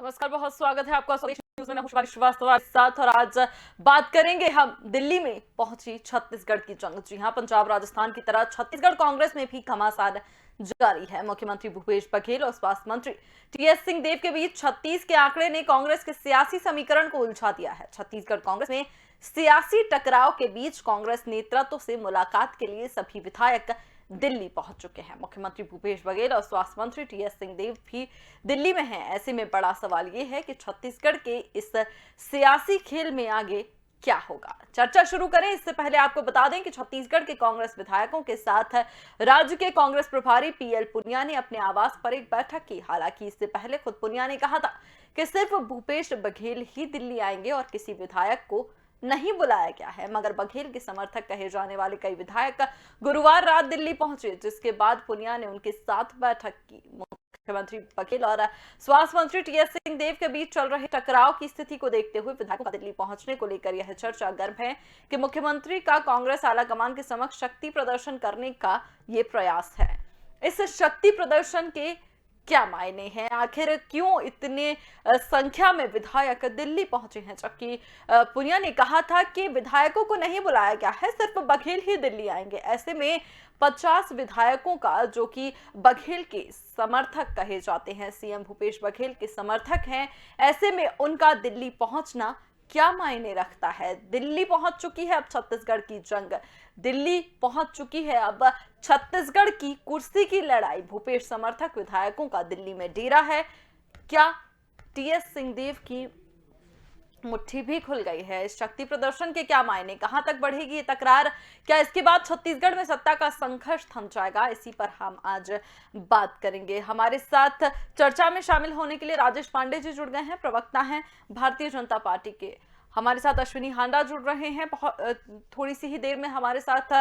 नमस्कार, बहुत स्वागत है आपका स्वदेश न्यूज में। मैं खुशबारी श्रीवास्तव के साथ और आज बात करेंगे हम दिल्ली में पहुंची छत्तीसगढ़ की जंग। जी हां, पंजाब राजस्थान की तरह छत्तीसगढ़ कांग्रेस में भी घमासान जारी है। मुख्यमंत्री भूपेश बघेल और स्वास्थ्य मंत्री टीएस सिंहदेव के बीच 36 के आंकड़े ने कांग्रेस के सियासी समीकरण को उलझा दिया है। छत्तीसगढ़ कांग्रेस में सियासी टकराव के बीच कांग्रेस नेतृत्व से मुलाकात के लिए सभी विधायक दिल्ली पहुंच चुके हैं। मुख्यमंत्री भूपेश बघेल और स्वास्थ्य मंत्री टीएस सिंहदेव भी दिल्ली में हैं। ऐसे में बड़ा सवाल ये है कि छत्तीसगढ़ के इस सियासी खेल में आगे क्या होगा। चर्चा शुरू करें इससे पहले आपको बता दें कि छत्तीसगढ़ के कांग्रेस विधायकों के साथ राज्य के कांग्रेस प्रभारी पीएल पुनिया ने अपने आवास पर एक बैठक की। हालांकि इससे पहले खुद पुनिया ने कहा था कि सिर्फ भूपेश बघेल ही दिल्ली आएंगे और किसी विधायक को नहीं बुलाया गया है। मगर बघेल के समर्थक कहे जाने वाले कई विधायक गुरुवार रात दिल्ली पहुंचे, जिसके बाद पुनिया ने उनके साथ बैठक की। मुख्यमंत्री बघेल और स्वास्थ्य मंत्री टीएस सिंहदेव के बीच चल रहे टकराव की स्थिति को देखते हुए विधायकों का दिल्ली पहुंचने को लेकर यह चर्चा गर्म है कि मुख्यमंत्री का कांग्रेस आलाकमान के समक्ष शक्ति प्रदर्शन करने का ये प्रयास है। इस शक्ति प्रदर्शन के क्या मायने हैं, आखिर क्यों इतने संख्या में विधायक दिल्ली पहुंचे हैं? जबकि पुनिया ने कहा था कि विधायकों को नहीं बुलाया गया है, सिर्फ बघेल ही दिल्ली आएंगे। ऐसे में 50 विधायकों का, जो कि बघेल के समर्थक कहे जाते हैं, सीएम भूपेश बघेल के समर्थक हैं, ऐसे में उनका दिल्ली पहुंचना क्या मायने रखता है? दिल्ली पहुंच चुकी है अब छत्तीसगढ़ की जंग, दिल्ली पहुंच चुकी है अब छत्तीसगढ़ की कुर्सी की लड़ाई। भूपेश समर्थक विधायकों का दिल्ली में डेरा है। क्या टीएस सिंहदेव की मुट्ठी भी खुल गई है? इस शक्ति प्रदर्शन के क्या मायने, कहां तक बढ़ेगी ये तकरार? क्या इसके बाद छत्तीसगढ़ में सत्ता का संघर्ष थम जाएगा? इसी पर हम आज बात करेंगे। हमारे साथ चर्चा में शामिल होने के लिए राजेश पांडे जी जुड़ गए हैं, प्रवक्ता हैं भारतीय जनता पार्टी के। हमारे साथ अश्विनी हांडा जुड़ रहे हैं। थोड़ी सी ही देर में हमारे साथ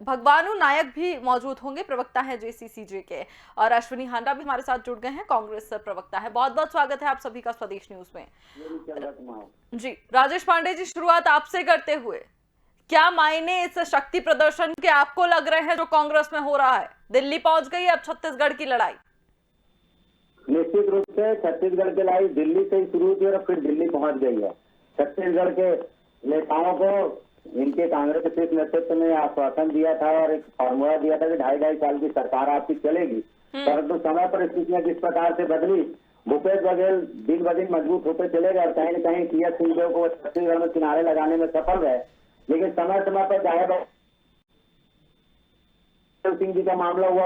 भगवानू नायक भी मौजूद होंगे, प्रवक्ता हैं जेसीसीजे के। और अश्विनी हांडा भी हमारे साथ जुड़ गए हैं, कांग्रेस प्रवक्ता है। बहुत बहुत स्वागत है आप सभी का स्वदेश न्यूज में। जी राजेश पांडे जी, शुरुआत आपसे करते हुए, क्या मायने इस शक्ति प्रदर्शन के आपको लग रहे हैं जो कांग्रेस में हो रहा है? दिल्ली पहुंच गई अब छत्तीसगढ़ की लड़ाई। निश्चित रूप से छत्तीसगढ़ की लड़ाई दिल्ली से ही शुरू हुई और फिर दिल्ली पहुंच गई है। छत्तीसगढ़ के नेताओं को इनके कांग्रेस के शीर्ष नेतृत्व ने आश्वासन दिया था और एक फॉर्मूला दिया था कि 2.5 साल की सरकार आपकी चलेगी, परंतु समय पर स्थितियां किस प्रकार से बदली। भूपेश बघेल दिन ब दिन मजबूत होते चले गए और कहीं न कहीं टीएस सिंहदेव को छत्तीसगढ़ में किनारे लगाने में सफल रहे। लेकिन समय समय पर चाहे सिंह जी का मामला हुआ,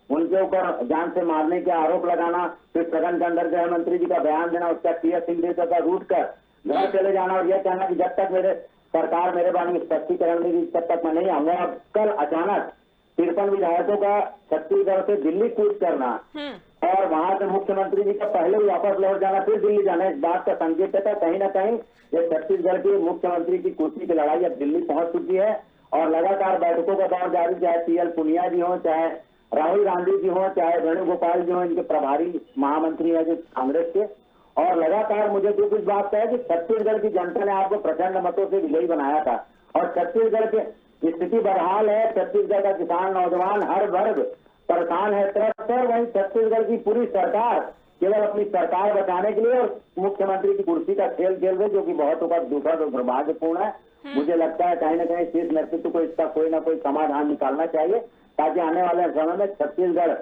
उनके ऊपर जान से मारने के आरोप लगाना, फिर सदन के अंदर गृह मंत्री जी का बयान देना, उसका टीएस सिंहदेव का रूट कर घर चले जाना और यह कहना कि जब तक मेरे सरकार मेरे बारे में स्पष्टीकरण देगी तब तक मैं नहीं आऊंगा। अब कल अचानक 53 विधायकों का छत्तीसगढ़ से दिल्ली कूच करना और वहां से मुख्यमंत्री जी का पहले ही वापस लौट जाना, फिर दिल्ली जाना, इस बात का संकेत है कहीं ना कहीं ये छत्तीसगढ़ की मुख्यमंत्री की कुर्सी की लड़ाई अब दिल्ली पहुंच चुकी है। और लगातार बैठकों का दौर जारी, चाहे पीएल पुनिया जी हो, चाहे राहुल गांधी जी हो, चाहे वेणुगोपाल जी हो, इनके प्रभारी महामंत्री है जो कांग्रेस के। और लगातार मुझे तो इस बात का है कि छत्तीसगढ़ की जनता ने आपको प्रचंड मतों से विजयी बनाया था और छत्तीसगढ़ की स्थिति बदहाल है। छत्तीसगढ़ का किसान, नौजवान, हर वर्ग परेशान है, त्रस्त है। वहीं छत्तीसगढ़ की पूरी सरकार केवल अपनी सरकार बचाने के लिए और मुख्यमंत्री की कुर्सी का खेल खेल रहे, जो कि बहुत दुखद और दुर्भाग्यपूर्ण है। मुझे लगता है कहीं ना कहीं शीर्ष नेतृत्व को इसका कोई ना कोई समाधान निकालना चाहिए, ताकि आने वाले समय में छत्तीसगढ़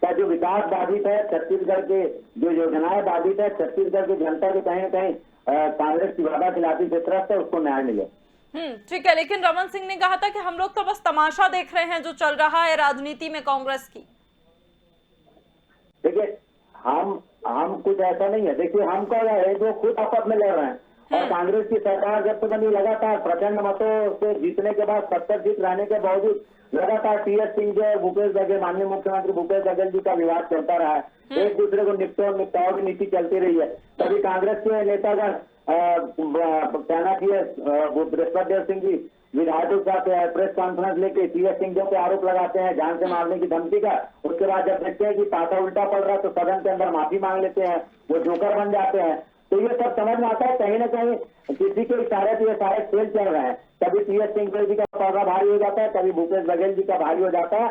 का जो विकास बाधित है, छत्तीसगढ़ के जो योजनाएं बाधित है, छत्तीसगढ़ की जनता के कहीं ना कहीं कांग्रेस की वादा खिलाफी से त्रस्त है, उसको न्याय मिले। ठीक है, लेकिन रमन सिंह ने कहा था कि हम लोग तो बस तमाशा देख रहे हैं जो चल रहा है राजनीति में कांग्रेस की। देखिए, हम कुछ ऐसा नहीं है। देखिए, हम कह रहे हैं जो खुद आपस में लड़ रहे हैं और कांग्रेस की सरकार जब तक बनी लगातार प्रचंड मतों से जीतने के बाद 70 सीट रहने के बावजूद लगातार टीएस सिंहदेव, भूपेश बघेल, माननीय मुख्यमंत्री भूपेश बघेल जी का विवाद चलता रहा है। एक दूसरे को निपटाओ की नीति चलती रही है। तभी कांग्रेस के नेतागण कहना चाहिए बृहस्पतिदेव सिंह जी विधायकों के साथ प्रेस कॉन्फ्रेंस लेके टीएस सिंहदेव पे आरोप लगाते हैं जान से मारने की धमकी का। उसके बाद जब देखते हैं कि पासा उल्टा पड़ रहा है तो सदन के अंदर माफी मांग लेते हैं, वो जोकर बन जाते हैं। तो ये सब समझ में आता है कहीं ना कहीं किसी के इशारे पे ये सारे खेल चल रहे हैं। कभी टीएस सिंहदेव जी का पौधा भारी हो जाता है, कभी भूपेश बघेल जी का भारी हो जाता है।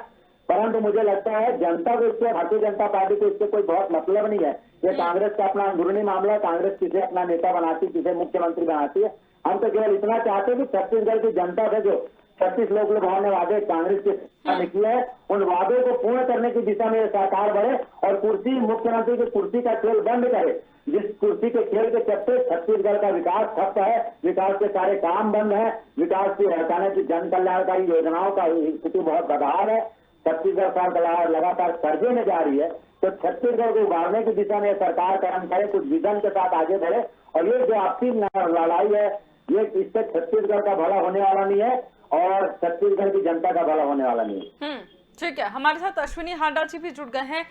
परंतु मुझे लगता है जनता को इससे, भारतीय जनता पार्टी को इससे कोई बहुत मतलब नहीं है। ये कांग्रेस का अपना अंदरूनी मामला है, कांग्रेस किसे अपना नेता बनाती, किसे मुख्यमंत्री बनाती है। हम तो केवल इतना चाहते हैं कि छत्तीसगढ़ की जनता से जो 36 लोग लुभावने वादे कांग्रेस के साथ किए हैं, उन वादों को पूर्ण करने की दिशा में सरकार बढ़े और कुर्सी, मुख्यमंत्री की कुर्सी का खेल बंद करे। जिस कुर्सी के खेल के चलते छत्तीसगढ़ का विकास ठप है, विकास के सारे काम बंद है, विकास की हटाने की जन कल्याणकारी योजनाओं का स्थिति बहुत बदहाल है, छत्तीसगढ़ सरकार लगातार कर्जे में जा रही है। तो छत्तीसगढ़ को उभारने की दिशा में सरकार कर्म करे, कुछ विजन के साथ आगे बढ़े। और ये जो आपसी लड़ाई है, ये इससे छत्तीसगढ़ का भला होने वाला नहीं है और छत्तीसगढ़ की जनता का भला होने वाला नहीं है। ठीक है, हमारे साथ अश्विनी हांडा जी भी जुड़ गए हैं,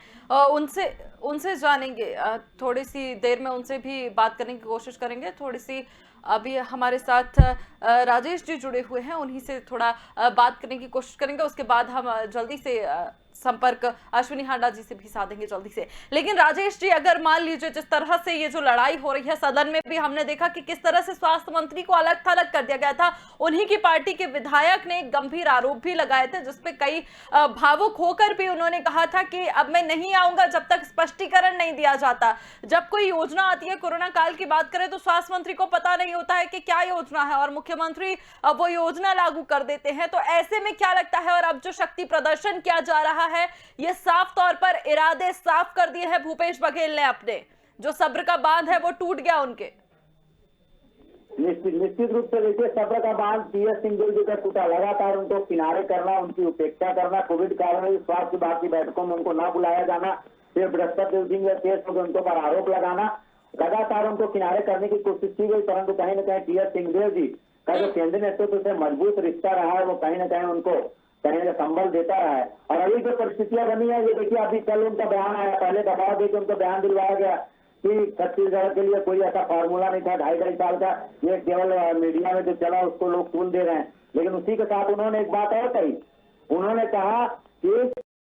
उनसे जानेंगे, थोड़ी सी देर में उनसे भी बात करने की कोशिश करेंगे। थोड़ी सी अभी हमारे साथ राजेश जी जुड़े हुए हैं, उन्हीं से थोड़ा बात करने की कोशिश करेंगे। उसके बाद हम जल्दी से संपर्क अश्विनी हांडा जी से भी साधेंगे जल्दी से। लेकिन राजेश जी, अगर मान लीजिए जिस तरह से ये जो लड़ाई हो रही है, सदन में भी हमने देखा कि किस तरह से स्वास्थ्य मंत्री को अलग थलग कर दिया गया था। उन्हीं की पार्टी के विधायक ने एक गंभीर आरोप भी लगाए थे, जिसपे कई भावुक होकर भी उन्होंने कहा था कि अब मैं नहीं आऊंगा जब तक स्पष्टीकरण नहीं दिया जाता। जब कोई योजना आती है, कोरोना काल की बात करें तो स्वास्थ्य मंत्री को पता नहीं होता है कि क्या योजना है और मुख्यमंत्री वो योजना लागू कर देते हैं। तो ऐसे में क्या लगता है, और अब जो शक्ति प्रदर्शन किया जा रहा है, ये साफ तौर पर इरादे साफ कर दिए हैं भूपेश बघेल ने, अपने जो सब्र का बांध है वो टूट गया उनके। निश्चित रूप से देखिए, सब्र का बांध टीएस सिंहदेव जी का टूटा। लगातार उनको किनारे करना, उनकी उपेक्षा करना, कोविड काल में स्वास्थ्य विभाग की बैठकों में उनको न बुलाया जाना, फिर बृहस्पति सिंह केस में उनको पर आरोप लगाना, लगातार उनको किनारे करने की कोशिश की गई। परंतु कहीं न कहीं टीएस सिंहदेव जी का जो केंद्रीय नेतृत्व से मजबूत रिश्ता रहा है, वो कहीं न कहीं उनको कहीं ना संबल देता है। और अभी जो परिस्थितियां बनी है, ये देखिए, अभी कल उनका बयान आया, पहले दबाव देकर उनको बयान दिलवाया गया कि छत्तीसगढ़ के लिए कोई ऐसा फॉर्मूला नहीं था 2.5 साल का, ये केवल मीडिया में जो चला उसको लोग सुन दे रहे हैं। लेकिन उसी के साथ उन्होंने एक बात और कही, उन्होंने कहा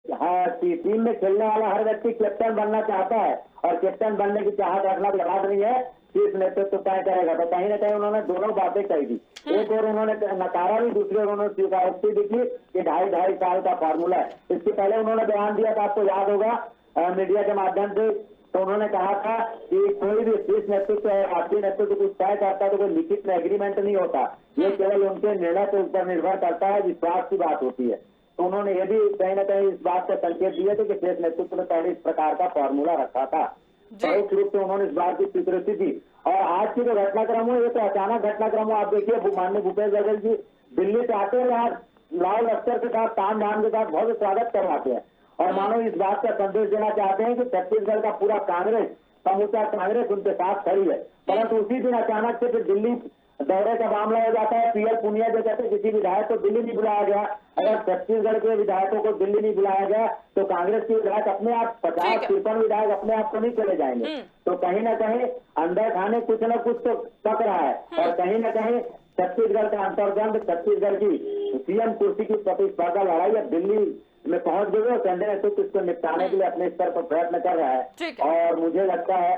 कि टीम में खेलने वाला हर व्यक्ति कैप्टन बनना चाहता है और कैप्टन बनने की चाहत रखना बात नहीं है, चीफ नेतृत्व तय करेगा। तो कहीं ना कहीं उन्होंने दोनों बातें कही थी, एक और उन्होंने नकारा भी, दूसरी ओर उन्होंने स्वीकारोक्ति भी की कि 2.5 साल का फार्मूला है। इसके पहले उन्होंने बयान दिया था, आपको याद होगा, मीडिया के माध्यम से, तो उन्होंने कहा था कि कोई भी शीर्ष नेतृत्व राष्ट्रीय नेतृत्व कुछ तय करता है तो कोई लिखित में एग्रीमेंट नहीं होता, ये केवल उनके निर्णय के ऊपर निर्भर करता है, विश्वास की बात होती है। तो उन्होंने ये भी कहीं ना कहीं इस बात का संकेत दिए थे कि शीर्ष नेतृत्व ने पहले इस प्रकार का फॉर्मूला रखा था। परोक्ष रूप से उन्होंने इस बात की स्वीकृति दी। और आज की जो घटनाक्रम हो, ये तो अचानक घटनाक्रम हो। आप देखिए, माननीय भूपेश बघेल जी दिल्ली से आते हैं, यहाँ लाल लश्कर के साथ ताम झाम के साथ बहुत स्वागत करवाते हैं और मानो इस बात का संदेश देना चाहते हैं कि छत्तीसगढ़ का पूरा कांग्रेस, समूचा कांग्रेस उनके साथ खड़ी है। परंतु उसी दिन अचानक से फिर दिल्ली दौरे का मामला हो जाता है। पीएल पुनिया जो कहते किसी विधायक को दिल्ली नहीं बुलाया गया, अगर छत्तीसगढ़ के विधायकों को दिल्ली नहीं बुलाया गया तो कांग्रेस के विधायक अपने आप 50-53 विधायक अपने आप को नहीं चले जाएंगे। तो कहीं ना कहीं अंदर खाने कुछ न कुछ तो पक रहा है और कहीं ना कहीं छत्तीसगढ़ का अंतर्गत, छत्तीसगढ़ की सीएम कुर्सी की प्रतिस्पर्धा लड़ाई अब दिल्ली में पहुंच गई और केंद्रीय नेतृत्व इसको निपटाने के लिए अपने स्तर पर प्रयत्न कर रहा है। और मुझे लगता है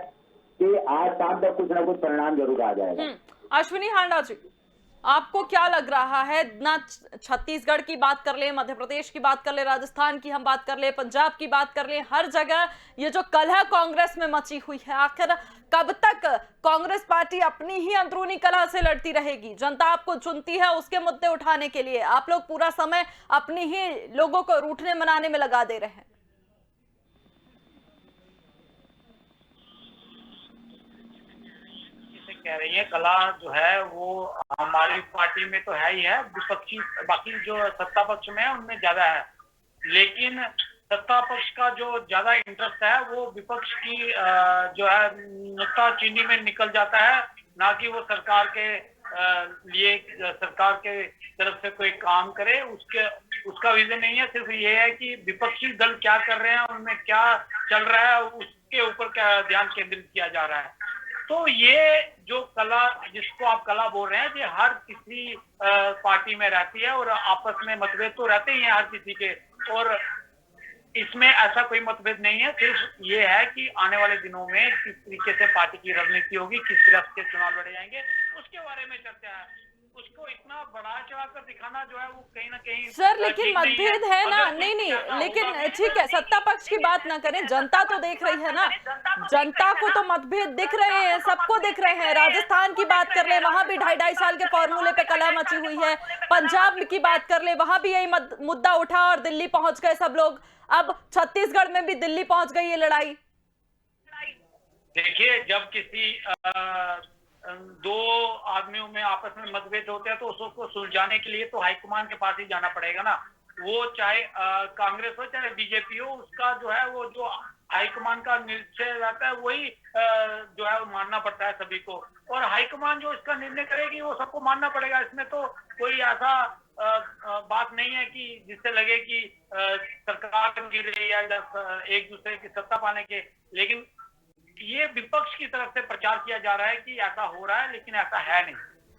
कि आज शाम तक कुछ न कुछ परिणाम जरूर आ जाएगा। अश्विनी हांडा जी, आपको क्या लग रहा है, ना छत्तीसगढ़ की बात कर ले, मध्य प्रदेश की बात कर ले, राजस्थान की हम बात कर ले, पंजाब की बात कर ले, हर जगह ये जो कलह कांग्रेस में मची हुई है, आखिर कब तक कांग्रेस पार्टी अपनी ही अंदरूनी कलह से लड़ती रहेगी? जनता आपको चुनती है उसके मुद्दे उठाने के लिए, आप लोग पूरा समय अपनी ही लोगों को रूठने मनाने में लगा दे रहे हैं। कह रही है कला जो है वो हमारी पार्टी में तो है ही है, विपक्षी बाकी जो सत्ता पक्ष में है उनमें ज्यादा है, लेकिन सत्ता पक्ष का जो ज्यादा इंटरेस्ट है वो विपक्ष की जो है नुक्ताचीनी में निकल जाता है, ना कि वो सरकार के लिए सरकार के तरफ से कोई काम करे, उसका विजन नहीं है। सिर्फ ये है कि विपक्षी दल क्या कर रहे हैं, उनमें क्या चल रहा है, उसके ऊपर क्या ध्यान केंद्रित किया जा रहा है। तो ये जो कला, जिसको आप कला बोल रहे हैं, ये हर किसी पार्टी में रहती है और आपस में मतभेद तो रहते ही हैं हर किसी के, और इसमें ऐसा कोई मतभेद नहीं है। सिर्फ ये है कि आने वाले दिनों में किस तरीके से पार्टी की रणनीति होगी, किस तरफ से चुनाव लड़े जाएंगे, उसके बारे में चर्चा है। उसको इतना बढ़ा चढ़ा कर दिखाना जो है वो कहीं ना कहीं सर लेकिन ठीक नहीं मतभेद है ना, अगर नहीं नहीं, ऐसा लेकिन होगा भी ठीक है, सत्ता पक्ष की बात ना करें, जनता तो देख रही है ना, जनता को तो मतभेद दिख रहे हैं, सबको दिख रहे हैं। राजस्थान की बात कर ले, वहां भी 2.5 साल के फॉर्मूले पे कलह मची हुई है। पंजाब की बात कर ले, वहां भी यही मुद्दा उठा और दिल्ली पहुंच गए सब लोग। अब छत्तीसगढ़ में भी दिल्ली पहुंच गई ये लड़ाई। देखिए, जब किसी दो आदमियों में आपस में मतभेद होते हैं तो उसको सुलझाने के लिए तो हाईकमान के पास ही जाना पड़ेगा ना। वो चाहे कांग्रेस हो चाहे बीजेपी हो, उसका जो है वो जो हाईकमान का निश्चय रहता है वही जो है वो मानना पड़ता है सभी को। और हाईकमान जो इसका निर्णय करेगी वो सबको मानना पड़ेगा। इसमें तो कोई ऐसा बात नहीं है कि जिससे लगे कि सरकार गिरे या एक दूसरे की सत्ता पाने के। लेकिन ये विपक्ष की तरफ से प्रचार किया जा रहा है कि ऐसा हो रहा है, लेकिन ऐसा है नहीं।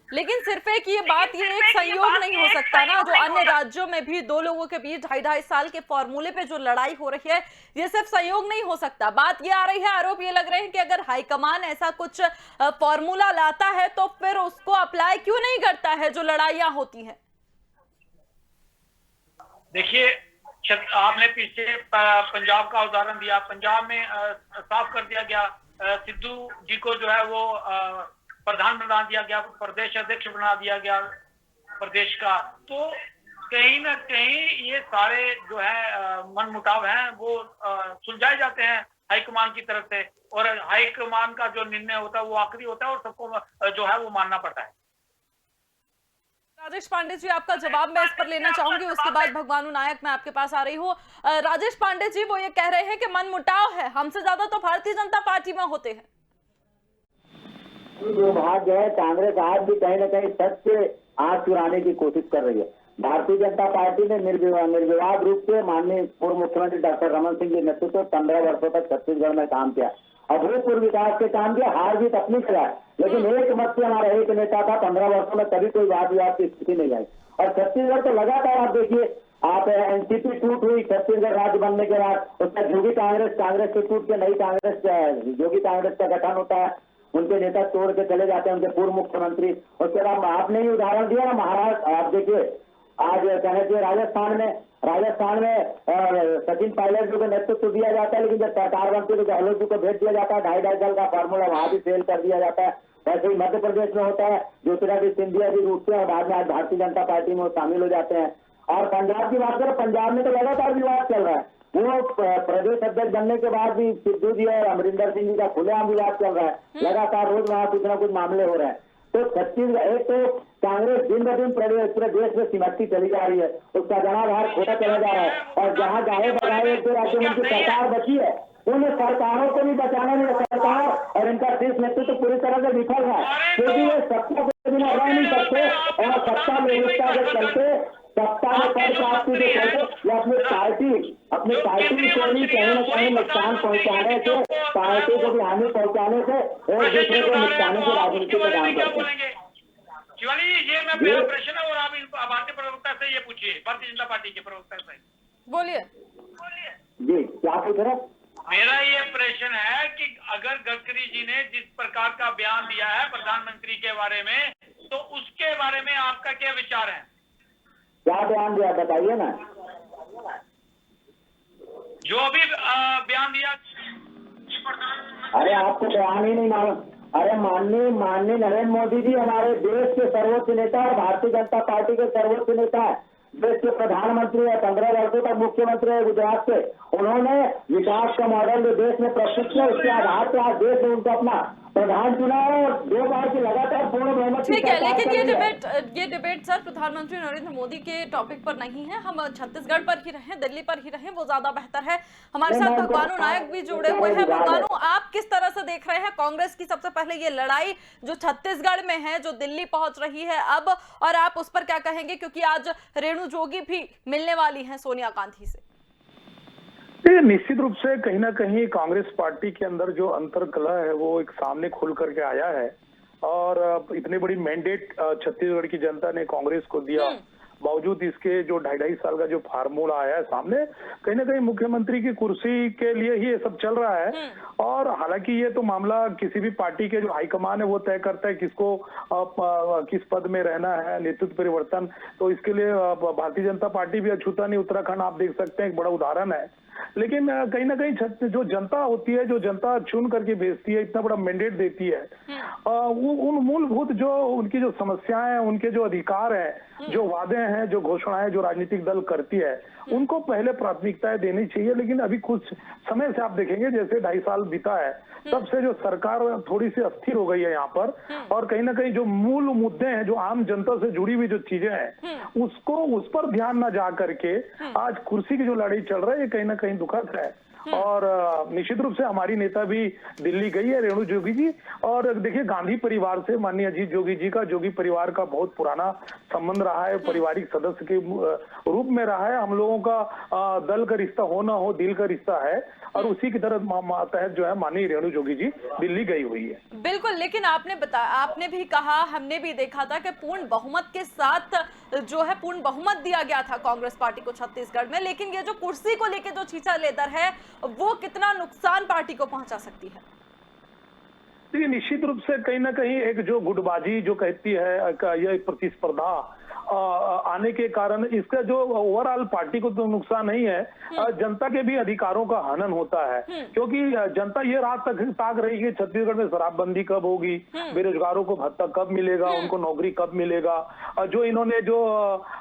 लेकिन सिर्फ एक ये बात, ये एक संयोग नहीं हो सकता ना, जो अन्य राज्यों में भी दो लोगों के बीच 2.5 साल के फॉर्मूले पे जो लड़ाई हो रही है, ये सिर्फ संयोग नहीं हो सकता। बात ये आ रही है, आरोप ये लग रहे हैं कि अगर हाईकमान ऐसा कुछ फॉर्मूला लाता है तो फिर उसको अप्लाई क्यों नहीं करता है जो लड़ाइयां होती हैं। देखिए, आपने पीछे पंजाब का उदाहरण दिया। पंजाब में साफ कर दिया गया, सिद्धू जी को जो है वो प्रधान बना दिया गया, प्रदेश अध्यक्ष बना दिया गया प्रदेश का। तो कहीं ना कहीं ये सारे जो है मनमुटाव हैं वो सुलझाए जाते हैं हाईकमान की तरफ से। और हाईकमान का जो निर्णय होता है वो आखिरी होता है और सबको जो है वो मानना पड़ता है। राजेश पांडे जी, आपका जवाब मैं इस पर लेना चाहूंगी, उसके बाद भगवानू नायक मैं आपके पास आ रही हूँ। राजेश पांडे जी, वो ये कह रहे हैं कि मनमुटाव है, हमसे ज्यादा तो भारतीय जनता पार्टी में होते हैं। दुर्भाग्य है, कांग्रेस आज भी कहीं ना कहीं सच से आंख चुराने की कोशिश कर रही है। भारतीय जनता पार्टी ने निर्विवाद रूप से माननीय पूर्व मुख्यमंत्री डॉक्टर रमन सिंह के नेतृत्व 15 वर्षों तक छत्तीसगढ़ में काम किया, अभूतपूर्व विकास के काम किया। हार जीत अपनी खिलाफ, लेकिन एक मत से हमारा एक नेता था, 15 वर्षों में कभी कोई वाद विवाद की स्थिति नहीं आई। और छत्तीसगढ़ तो लगातार आप देखिए, आप एनसीपी टूट हुई छत्तीसगढ़ राज्य बनने के बाद, उसका जोगी कांग्रेस से टूट के नई कांग्रेस, जोगी कांग्रेस का गठन होता है, उनके नेता तोड़ के चले जाते हैं, उनके पूर्व मुख्यमंत्री। उसके बाद आपने ही उदाहरण दिया ना महाराष्ट्र, आप देखिए आज कहने के राजस्थान में सचिन पायलट जी को नेतृत्व दिया जाता है, लेकिन जब सरकार बनती है तो गहलोत जी को भेज दिया जाता है। 2.5 साल का फार्मूला वहां भी फेल कर दिया जाता है। वैसे ही मध्य प्रदेश में होता है, ज्योतिरादित्य सिंधिया जी रूठते हैं और बाद में आज भारतीय जनता पार्टी में शामिल हो जाते हैं। और पंजाब की बात करें, पंजाब में तो लगातार विवाद चल रहा है। वो प्रदेश अध्यक्ष बनने के बाद भी सिद्धू जी और अमरिंदर सिंह जी का खुलेआम विवाद चल रहा है, लगातार रोज वहां कुछ ना कुछ मामले हो रहे हैं। तो छत्तीसगढ़, एक तो कांग्रेस दिन ब दिन पूरे देश में सिमटती चली जा रही है, उसका जनाधार खोटा चला जा रहा है। और जहाँ गाहे बगाए एक दो राज्यों में उनकी सरकार बची है, उन सरकारों को भी बचाने में सरकार और इनका शीर्ष नेतृत्व पूरी तरह से विफल है, क्योंकि ये सत्ता के बिना रह नहीं सकते। और सत्ता व्यवस्था के चलते, सत्ता में पद प्राप्ति के चलते, या अपनी पार्टी को भी कहीं न कहीं नुकसान पहुंचाने से, पार्टी को भी हानि पहुंचाने से एक दूसरे को नुकसाने की राजनीति का काम करते हैं। शिवानी जी, ये मेरा प्रश्न है और आप भारतीय प्रवक्ता से ये पूछिए, भारतीय जनता पार्टी के प्रवक्ता से। बोलिए जी, क्या पूछ रहे? मेरा ये प्रश्न है कि अगर गडकरी जी ने जिस प्रकार का बयान दिया है प्रधानमंत्री के बारे में, तो उसके बारे में आपका क्या विचार है? क्या बयान दिया बताइए ना। जो भी बयान दिया। अरे आपको बयान ही नहीं मालूम? अरे माननीय नरेंद्र मोदी जी हमारे देश के सर्वोच्च नेता और भारतीय जनता पार्टी के सर्वोच्च नेता है, देश के प्रधानमंत्री है, 15 वर्षों तक मुख्यमंत्री है गुजरात के। उन्होंने विकास का मॉडल जो देश में प्रस्तुत किया, उसके आधार पर आज देश ने उनको अपना प्रधान चुना है और 2 बार की लगातार पूर्ण बहुमत। ठीक है, लेकिन ये डिबेट सर प्रधानमंत्री नरेंद्र मोदी के टॉपिक पर नहीं है। हम छत्तीसगढ़ पर ही रहें, दिल्ली पर ही रहें, वो ज्यादा बेहतर है। हमारे साथ भगवानू नायक भी जुड़े हुए हैं। भगवानू, आप किस तरह से देख रहे हैं कांग्रेस की सबसे पहले ये लड़ाई जो छत्तीसगढ़ में है, जो दिल्ली पहुंच रही है अब, और आप उस पर क्या कहेंगे, क्योंकि आज रेणु जोगी भी मिलने वाली है सोनिया गांधी से? निश्चित रूप से कहीं ना कहीं कांग्रेस पार्टी के अंदर जो अंतर्कलह है वो एक सामने खुल करके आया है। और इतनी बड़ी मैंडेट छत्तीसगढ़ की जनता ने कांग्रेस को दिया, बावजूद इसके जो 2.5 साल का जो फार्मूला आया है सामने, कहीं ना कहीं मुख्यमंत्री की कुर्सी के लिए ही ये सब चल रहा है। और हालांकि ये तो मामला किसी भी पार्टी के जो हाईकमान है वो तय करता है किसको किस पद में रहना है, नेतृत्व परिवर्तन। तो इसके लिए भारतीय जनता पार्टी भी अछूता नहीं, उत्तराखंड आप देख सकते हैं एक बड़ा उदाहरण है। लेकिन कहीं ना कहीं जो जनता होती है, जो जनता चुन करके भेजती है, इतना बड़ा मैंडेट देती है, वो उन मूलभूत जो उनकी जो समस्याएं हैं, उनके जो अधिकार हैं, जो वादे हैं, जो घोषणाएं जो राजनीतिक दल करती है, उनको पहले प्राथमिकताएं देनी चाहिए। लेकिन अभी कुछ समय से आप देखेंगे जैसे 2.5 साल बीता है, तब से जो सरकार थोड़ी सी अस्थिर हो गई है यहाँ पर, और कहीं ना कहीं जो मूल मुद्दे हैं, जो आम जनता से जुड़ी हुई जो चीजें हैं, उस पर ध्यान न जा करके आज कुर्सी की जो लड़ाई चल रहा है, ये कहीं ना कहीं दुखद है। और निश्चित रूप से हमारी नेता भी दिल्ली गई है, रेणु जोगी जी। और देखिए, गांधी परिवार से माननीय अजीत जोगी जी का, जोगी परिवार का बहुत पुराना संबंध रहा है, पारिवारिक सदस्य के रूप में रहा है। हम लोगों का दल का रिश्ता हो ना हो, दिल का रिश्ता है, और उसी की तरह तहत जो है माननीय रेणु जोगी जी दिल्ली गई हुई है। बिल्कुल, लेकिन आपने भी कहा, हमने भी देखा था कि पूर्ण बहुमत के साथ जो है पूर्ण बहुमत दिया गया था कांग्रेस पार्टी को छत्तीसगढ़ में। लेकिन ये जो कुर्सी को लेकर जो छीछा लेदर है, वो कितना नुकसान पार्टी को पहुंचा सकती है? देखिए, निश्चित रूप से कहीं ना कहीं एक जो गुटबाजी जो कहती है, यह प्रतिस्पर्धा आने के कारण इसका जो ओवरऑल पार्टी को तो नुकसान नहीं है, जनता के भी अधिकारों का हनन होता है। क्योंकि जनता ये रात तक ताक रही है छत्तीसगढ़ में शराबबंदी कब होगी, बेरोजगारों को भत्ता कब मिलेगा, उनको नौकरी कब मिलेगा। जो इन्होंने जो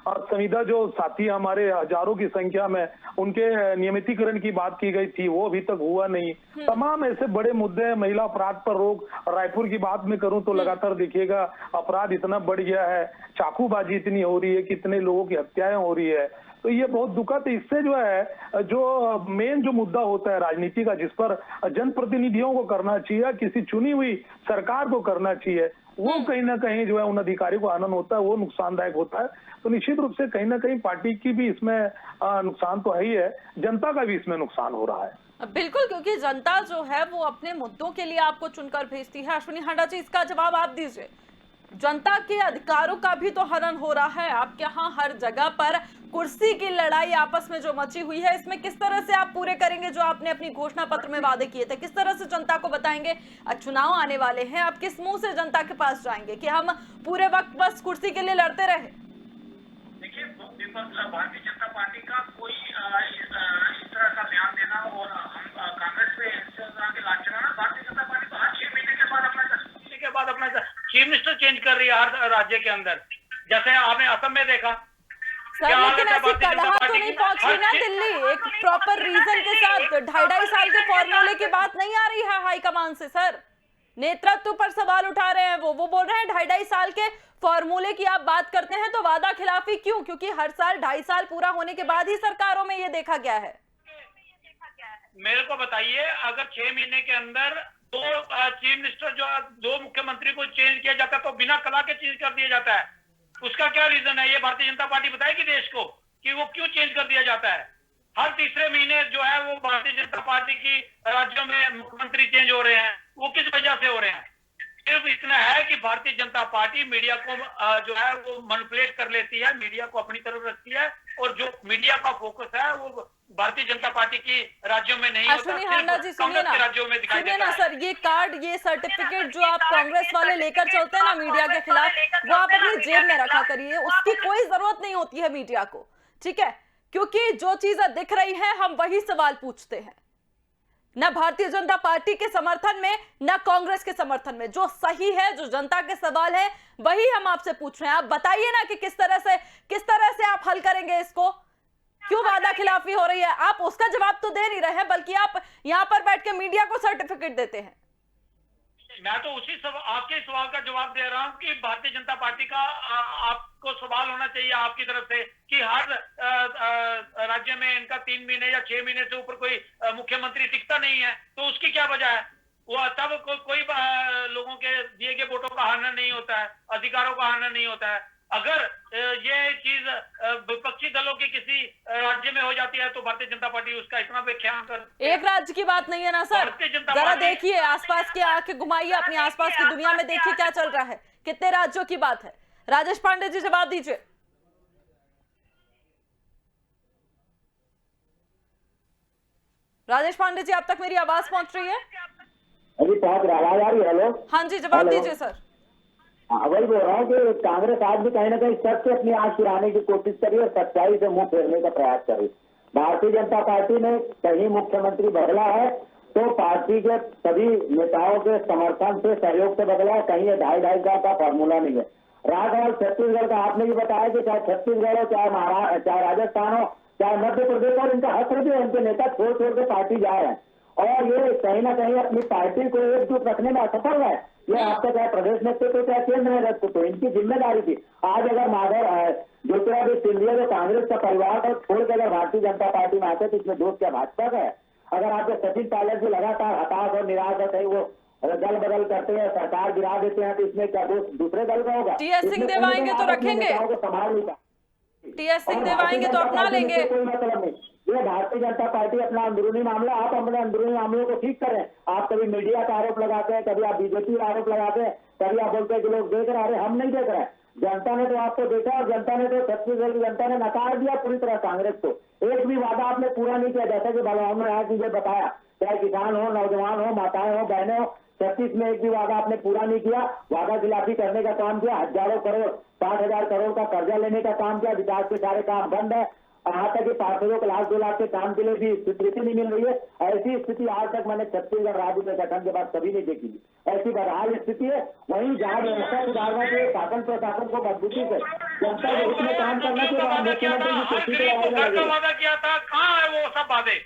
संविदा जो साथी हमारे हजारों की संख्या में उनके नियमितीकरण की बात की गई थी, वो अभी तक हुआ नहीं। तमाम ऐसे बड़े मुद्दे हैं। महिला अपराध पर रोक, रायपुर की बात में करूं तो लगातार देखिएगा अपराध इतना बढ़ गया है, चाकूबाजी इतनी हो रही है, कितने लोगों की हत्याएं हो रही है। तो ये बहुत दुखद है। इससे जो है जो मेन जो मुद्दा होता है राजनीति का, जिस पर जनप्रतिनिधियों को करना चाहिए, किसी चुनी हुई सरकार को करना चाहिए, वो कहीं ना कहीं जो है उन अधिकारियों को आनंद होता है, वो नुकसानदायक होता है। तो निश्चित रूप से कहीं ना कहीं पार्टी की भी इसमें नुकसान तो है ही है, जनता का भी इसमें नुकसान हो रहा है। बिल्कुल, क्योंकि जनता जो है वो अपने मुद्दों के लिए आपको चुनकर भेजती है। अश्विनी हांडा जी, इसका जवाब आप दीजिए। जनता के अधिकारों का भी तो हनन हो रहा है आपके यहाँ हर जगह पर। कुर्सी की लड़ाई आपस में जो मची हुई है, इसमें किस तरह से आप पूरे करेंगे जो आपने अपनी घोषणा पत्र में वादे किए थे? किस तरह से जनता को बताएंगे? चुनाव आने वाले हैं, आप किस मुंह से जनता के पास जाएंगे कि हम पूरे वक्त बस कुर्सी के लिए लड़ते रहे? देखिए, भारतीय जनता पार्टी का कोई इस तरह का बयान देना और हम कांग्रेस पे इस तरह के राज चलाना, भारतीय जनता पार्टी तो हर 6 महीने अपना चीफ मिनिस्टर चेंज कर रही है हर राज्य के अंदर। जैसे आपने असम में देखा सर, लेकिन ऐसी कलह तो नहीं पहुंची ना दिल्ली एक प्रॉपर रीजन के साथ। 2.5 साल के फॉर्मूले की बात नहीं आ रही है हाईकमान से। सर, नेतृत्व पर सवाल उठा रहे हैं। वो बोल रहे हैं 2.5 साल के फॉर्मूले की आप बात करते हैं तो वादा खिलाफी क्यों? क्योंकि हर साल 2.5 साल पूरा होने के बाद ही सरकारों में ये देखा गया है। मेरे को बताइए, अगर 6 महीने के अंदर 2 चीफ मिनिस्टर जो 2 मुख्यमंत्री को चेंज किया जाता है तो बिना कला के चेंज कर दिया जाता है, उसका क्या रीजन है? ये भारतीय जनता पार्टी बताएगी देश को कि वो क्यों चेंज कर दिया जाता है। हर तीसरे महीने जो है वो भारतीय जनता पार्टी की राज्यों में मुख्यमंत्री चेंज हो रहे हैं, वो किस वजह से हो रहे हैं? सिर्फ इतना है कि भारतीय जनता पार्टी मीडिया को जो है वो मैनिपुलेट कर लेती है, मीडिया को अपनी तरफ रखती है, और जो मीडिया का फोकस है वो भारतीय जनता पार्टी की राज्यों में नहीं होता, सिर्फ कांग्रेस के राज्यों में दिखाई देता है। सर, ये कार्ड, ये सर्टिफिकेट जो आप कांग्रेस वाले लेकर चलते हैं ना मीडिया के खिलाफ, वो आप अपनी जेब में रखा करिए। उसकी कोई जरूरत नहीं होती है मीडिया को, ठीक है? क्योंकि जो चीजें दिख रही है हम वही सवाल पूछते हैं, न भारतीय जनता पार्टी के समर्थन में न कांग्रेस के समर्थन में। जो सही है, जो जनता के सवाल है, वही हम आपसे पूछ रहे हैं। आप बताइए ना कि किस तरह से आप हल करेंगे इसको। क्यों वादा खिलाफी हो रही है? आप उसका जवाब तो दे नहीं रहे हैं, बल्कि आप यहाँ पर बैठ के मीडिया को सर्टिफिकेट देते हैं। मैं तो आपके सवाल का जवाब दे रहा हूं कि भारतीय जनता पार्टी का आपको सवाल होना चाहिए आपकी तरफ से कि हर राज्य में इनका 3 महीने या 6 महीने से ऊपर कोई मुख्यमंत्री टिकता नहीं है, तो उसकी क्या वजह है? वो तब कोई लोगों के दिए गए वोटों का हनन नहीं होता है, अधिकारों का हनन नहीं होता है। अगर ये चीज विपक्षी दलों की किसी राज्य में हो जाती है तो भारतीय जनता पार्टी उसका इतना व्याख्यान कर। एक राज्य की बात नहीं है ना सर, जरा देखिए आसपास के, आंखें घुमाइए अपनी आसपास की दुनिया में, देखिए क्या चल रहा है, कितने राज्यों की बात है। राजेश पांडे जी, जवाब दीजिए। राजेश पांडे जी, आप तक मेरी आवाज पहुंच रही है? अभी पहुंच रहा, आवाज आ रही है? हेलो, हाँ जी, जवाब हेलो। दीजिए सर। हाँ, वही बोल रहा हूँ कि कांग्रेस आज भी कहीं ना कहीं सच से अपनी आंख चुराने की कोशिश करी और सच्चाई से मुंह फेरने का प्रयास करी। भारतीय जनता पार्टी ने कहीं मुख्यमंत्री बदला है तो पार्टी के सभी नेताओं के समर्थन से, सहयोग से बदला है, कहीं ये 2.5 का फॉर्मूला नहीं है। रहा और छत्तीसगढ़ का, आपने भी बताया कि चाहे छत्तीसगढ़ हो, चाहे महाराष्ट्र, चाहे राजस्थान हो, चाहे मध्य प्रदेश हो, इनका हक भी है, उनके नेता छोड़ छोड़ के पार्टी जा रहे हैं और ये कहीं ना कहीं अपनी पार्टी को एकजुट रखने में असफल है। ये आपका चाहे प्रदेश नेतृत्व चाहे केंद्र नेतृत्व, इनकी जिम्मेदारी थी। आज अगर माधव ज्योतिरादित्य सिंधिया जो कांग्रेस का परिवार को छोड़ के अगर भारतीय जनता पार्टी में आते तो इसमें दोष क्या भाजपा का है? अगर आपके सचिन पायलट जी लगातार हताश और निराश है, वो दल बदल करते हैं, सरकार गिरा देते हैं, तो इसमें क्या दोष दूसरे दल का होगा? टीएस सिंहदेव आएंगे तो रखेंगे, संभाल नहीं पाए। टीएस सिंहदेव आएंगे तो अपना लेंगे। कोई मतलब नहीं, ये भारतीय जनता पार्टी अपना अंदरूनी मामला, आप अपने अंदरूनी मामलों को ठीक करें। आप कभी मीडिया का आरोप लगाते हैं, कभी आप बीजेपी का आरोप लगाते हैं, कभी आप बोलते हैं कि लोग देख रहे हैं। हम नहीं देख रहे हैं, जनता ने तो आपको देखा और जनता ने तो छत्तीसगढ़ की जनता ने नकार दिया पूरी तरह कांग्रेस को। एक भी वादा आपने पूरा नहीं किया, जैसा कि बलवान ने आज मुझे बताया, चाहे किसान हो, नौजवान हो, माताएं हो, बहनें हो, 36 में एक भी वादा आपने पूरा नहीं किया। वादा खिलाफी करने का काम किया, हजारों करोड़, 60,000 करोड़ का कर्जा लेने का काम किया, विकास के सारे काम बंद है। यहाँ तक कि पार्षदों को लाख 2 लाख के काम के लिए भी स्वीकृति नहीं मिल रही है। ऐसी स्थिति आज तक मैंने छत्तीसगढ़ राज्य के गठन के बाद कभी नहीं देखी थी। ऐसी बदहाल स्थिति है। वहीं जहाँ व्यवस्था सुधारना चाहिए, शासन प्रशासन को मजबूती से जनता के हित में काम करना चाहिए, मुख्यमंत्री की कुर्सी पे वादा किया था, कहाँ है वो सब वादे?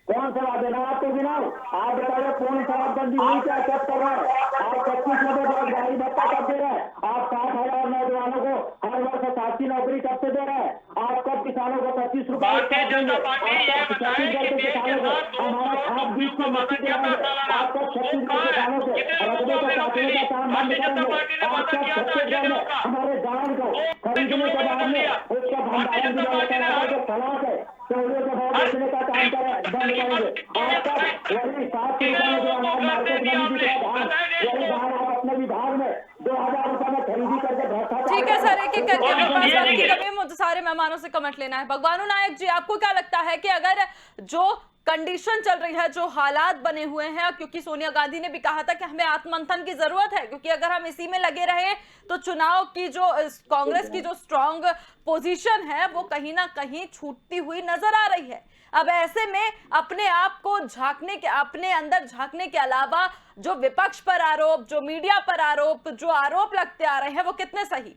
कौन सा वादे ना आपके बिना? आप बताइए कौन शराबबंदी हुई, क्या सब कर रहा है? आप 25 में गाड़ी भत्ता कब दे रहे हैं? आप 60,000 नौजवानों को हर वर्ष 80 नौकरी कब से दे रहे हैं? आप कब किसानों को 25 रुपए भारतीय जनता पार्टी ये बताए कि किसानों को हमारा खाद बीज को मक्की दिलाएंगे। आप कब छत्तीसगढ़ किसानों के रकबे को काटने का काम बंद करेंगे? आप कब छत्तीसगढ़ में हमारे धान को खरीदने के बाद में उसका भंडारण जो फलाट है चौड़े के भाव बेचने का काम करें, बंद करेंगे। आपका वही 700 रुपए में जो अनाज मार्केट में बिक रहा धान, वही धान आप अपने विभाग में 2,000 रुपए में खरीदी करके भ्रष्टाचार। ठीक है सर, एक एक करके मेरे पास वक्त की कमी है, मुझे सारे मेहमानों से कमेंट लेना है। भगवानू नायक जी, आपको क्या लगता है कि अगर जो कंडीशन चल रही है, जो हालात बने हुए हैं, क्योंकि सोनिया गांधी ने भी कहा था कि हमें आत्ममंथन की जरूरत है, क्योंकि अगर हम इसी में लगे रहे तो चुनाव की जो कांग्रेस की जो स्ट्रांग पोजीशन है वो कहीं ना कहीं छूटती हुई नजर आ रही है। अब ऐसे में अपने आप को झांकने के, अपने अंदर झांकने के अलावा जो विपक्ष पर आरोप, जो मीडिया पर आरोप, जो आरोप लगते आ रहे हैं, वो कितने सही?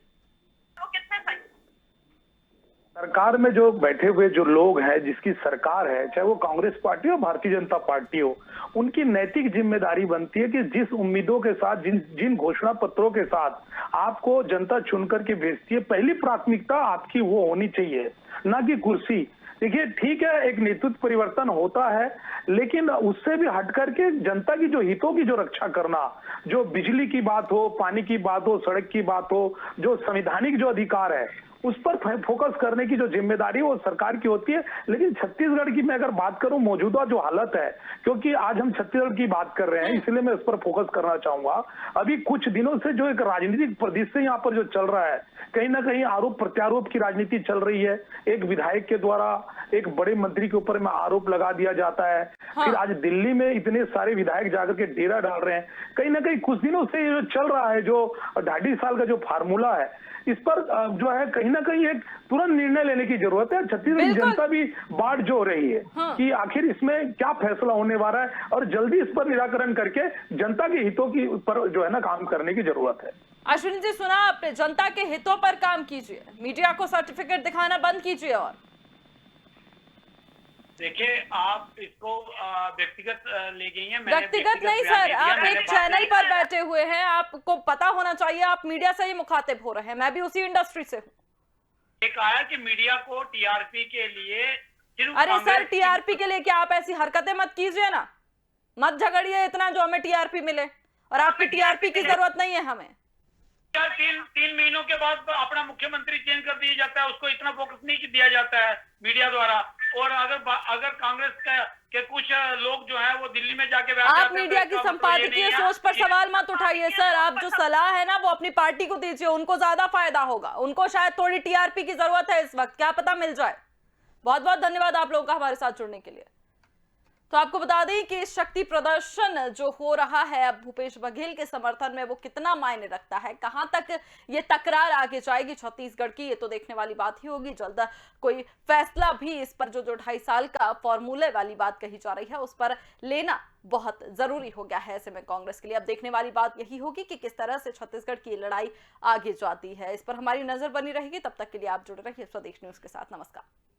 सरकार में जो बैठे हुए जो लोग हैं, जिसकी सरकार है, चाहे वो कांग्रेस पार्टी हो, भारतीय जनता पार्टी हो, उनकी नैतिक जिम्मेदारी बनती है कि जिस उम्मीदों के साथ, जिन घोषणा पत्रों के साथ आपको जनता चुन करके भेजती है, पहली प्राथमिकता आपकी वो होनी चाहिए, ना कि कुर्सी। देखिए, ठीक है, एक नेतृत्व परिवर्तन होता है, लेकिन उससे भी हट करके जनता की जो हितों की जो रक्षा करना, जो बिजली की बात हो, पानी की बात हो, सड़क की बात हो, जो संवैधानिक जो अधिकार है, उस पर फोकस करने की जो जिम्मेदारी वो सरकार की होती है। लेकिन छत्तीसगढ़ की मैं अगर बात करूं, मौजूदा जो हालत है, क्योंकि आज हम छत्तीसगढ़ की बात कर रहे हैं, इसलिए मैं इस पर फोकस करना चाहूंगा। अभी कुछ दिनों से जो एक राजनीतिक परिदृश्य यहाँ पर जो चल रहा है, कहीं ना कहीं आरोप प्रत्यारोप की राजनीति चल रही है। एक विधायक के द्वारा एक बड़े मंत्री के ऊपर में आरोप लगा दिया जाता है। फिर आज दिल्ली में इतने सारे विधायक जाकर के डेरा डाल रहे हैं। कहीं ना कहीं कुछ दिनों से जो चल रहा है, जो 2.5 साल का जो फार्मूला है, इस पर जो है कहीं ना कहीं एक तुरंत निर्णय लेने की जरूरत है। छत्तीसगढ़ की जनता भी बाट जो रही है कि आखिर इसमें क्या फैसला होने वाला है, और जल्दी इस पर निराकरण करके जनता के हितों की पर जो है ना काम करने की जरूरत है। अश्विनी जी, सुना आपने, जनता के हितों पर काम कीजिए, मीडिया को सर्टिफिकेट दिखाना बंद कीजिए। और देखिए, आप इसको व्यक्तिगत ले गई हैं। व्यक्तिगत नहीं सर, आप एक चैनल पर बैठे हुए हैं, आपको पता होना चाहिए, आप मीडिया से ही मुखातिब हो रहे हैं। मैं भी उसी इंडस्ट्री से हूँ। एक आया कि मीडिया को टीआरपी के लिए, अरे सर, टीआरपी के लिए क्या? आप ऐसी हरकतें मत कीजिए ना, मत झगड़िए इतना जो हमें टीआरपी मिले, और आपकी टीआरपी की जरूरत नहीं है हमें। तीन महीनों के बाद अपना मुख्यमंत्री चेंज कर दिया जाता है, उसको इतना फोकस नहीं दिया जाता है मीडिया द्वारा। और अगर कांग्रेस के कुछ लोग जो है वो दिल्ली में जाके आप मीडिया की संपादकीय सोच पर सवाल मत उठाइए सर। आप जो सलाह है ना वो अपनी पार्टी को दीजिए, उनको ज्यादा फायदा होगा। उनको शायद थोड़ी टीआरपी की जरूरत है इस वक्त, क्या पता मिल जाए। बहुत बहुत धन्यवाद आप लोगों का हमारे साथ जुड़ने के लिए। तो आपको बता दें कि शक्ति प्रदर्शन जो हो रहा है अब भूपेश बघेल के समर्थन में, वो कितना मायने रखता है, कहां तक ये तकरार आगे जाएगी छत्तीसगढ़ की, ये तो देखने वाली बात ही होगी। जल्द कोई फैसला भी इस पर जो 2.5 साल का फॉर्मूले वाली बात कही जा रही है उस पर लेना बहुत जरूरी हो गया है ऐसे में कांग्रेस के लिए। अब देखने वाली बात यही होगी कि किस तरह से छत्तीसगढ़ की लड़ाई आगे जाती है, इस पर हमारी नजर बनी रहेगी। तब तक के लिए आप जुड़े रहिए स्वदेश न्यूज के साथ। नमस्कार।